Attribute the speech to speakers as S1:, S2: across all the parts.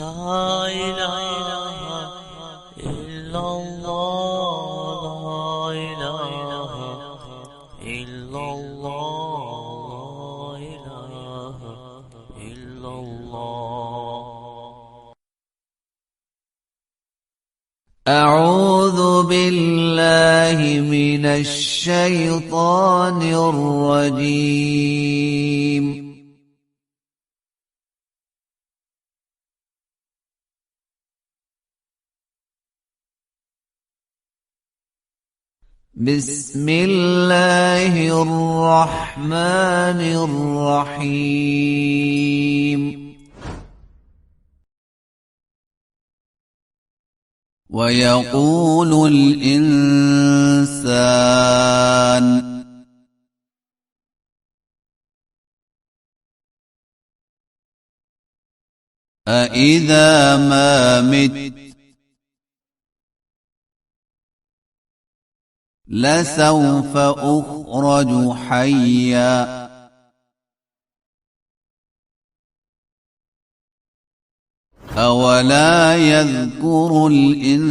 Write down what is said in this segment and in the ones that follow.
S1: لا إله إلا الله لا إله إلا الله لا إله إلا الله.
S2: أعوذ بالله من الشيطان الرجيم. بسم الله الرحمن الرحيم. ويقول الإنسان أإذا ما مت لسوف أخرج حيا أولا يذكر الإنسان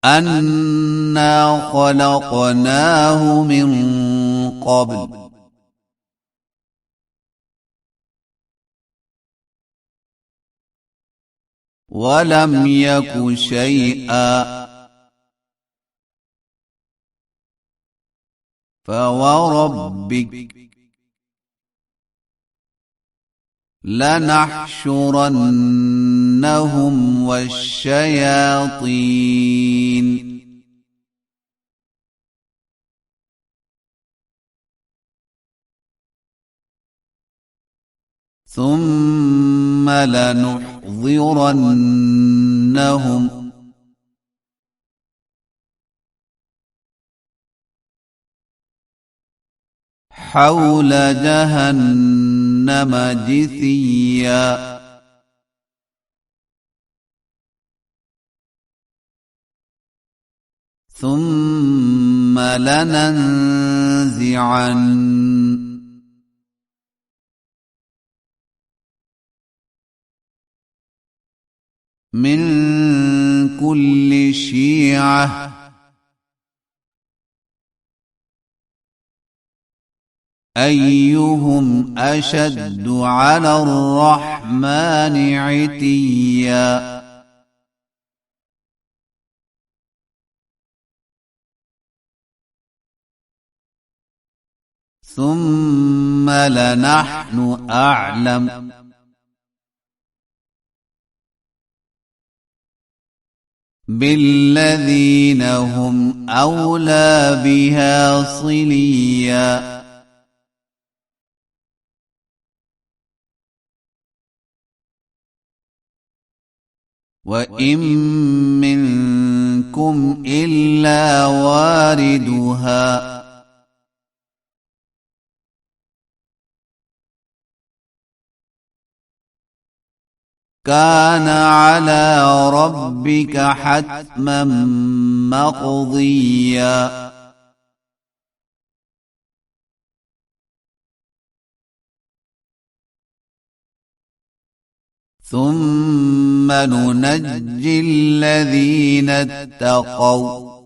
S2: أنا خلقناه من قبل ولم يك شيئا فوربك لنحشرنهم والشياطين ثم لنحضرنهم حول جهنم جثيا ثم لننزعن من كل شيعة أيهم أشد على الرحمن عتيا ثم لنحن أعلم بالذين هم أولى بها صليا وإن منكم إلا واردها كان على ربك حتما مقضيا ثم ننجي الذين اتقوا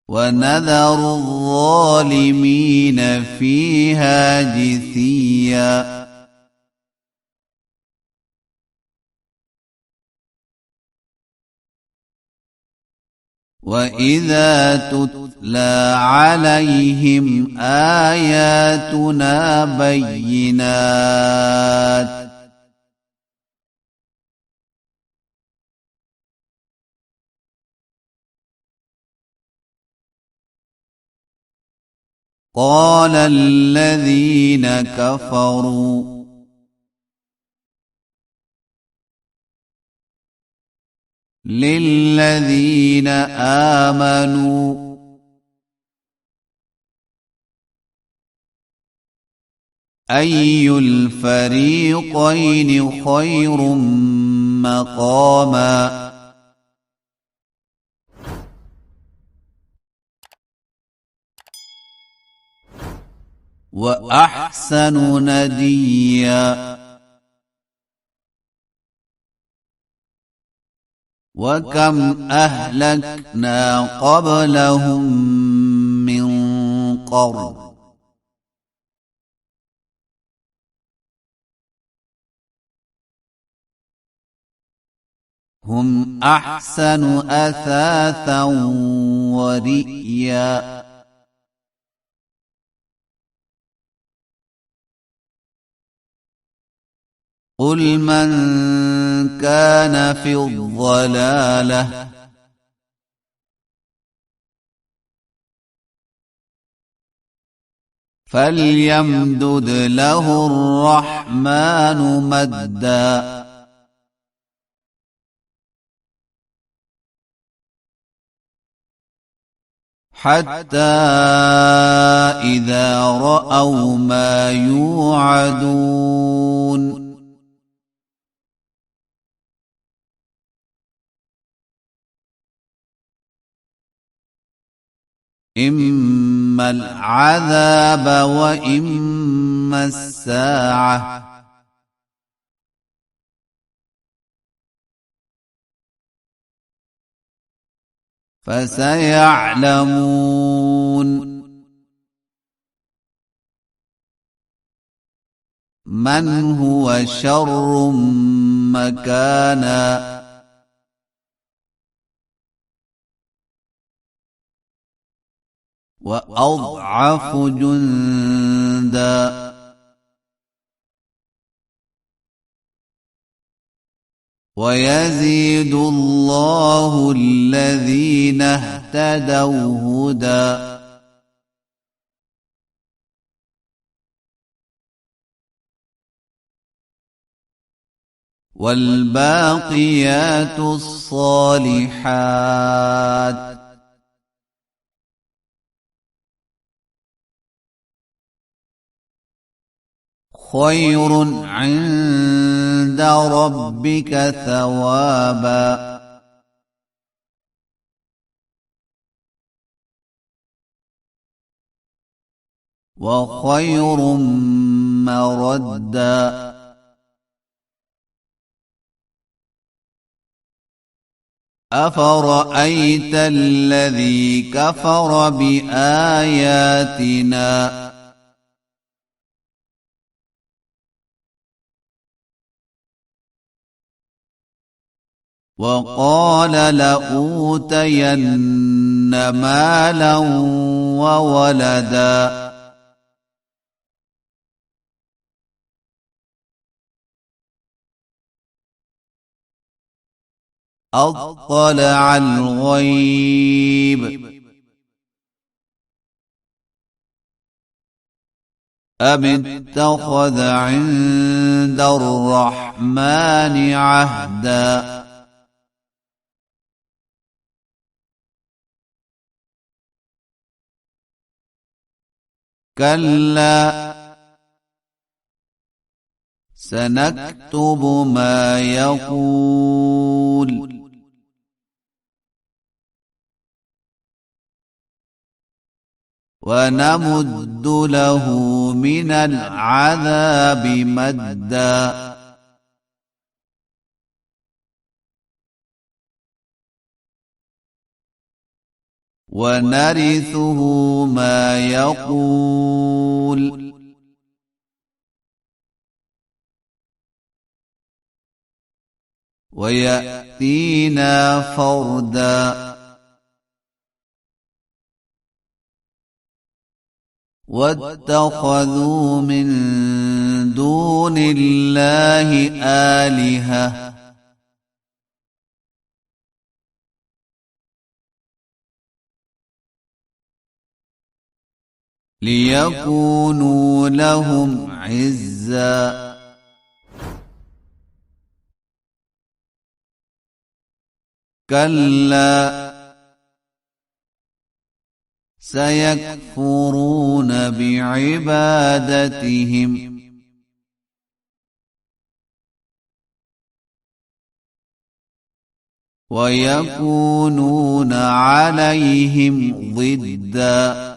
S2: ونذر الظالمين فيها جثيا وإذا تتلى عليهم آياتنا بينات قال الذين كفروا للذين آمنوا أي الفريقين خير مقاما وأحسن نديا وكم أهلكنا قبلهم من قرن هم أحسن أثاثا ورئيا قل من كان في الضلالة فليمدد له الرحمن مدا حتى إذا رأوا ما يوعدون إما العذاب وإما الساعة فسيعلمون من هو شر مكانا وأضعف جندا ويزيد الله الذين اهتدوا هدى والباقيات الصالحات خير عند ربك ثوابا وخير مردا أفرأيت الذي كفر بآياتنا وقال لأوتين مالا وولدا أطلع الغيب أم اتخذ عند الرحمن عهدا كلا سنكتب ما يقول ونمد له من العذاب مدا ونرثه ما يقول ويأتينا فردا واتخذوا من دون الله آلهة ليكونوا لهم عزا كلا سيكفرون بعبادتهم ويكونون عليهم ضدا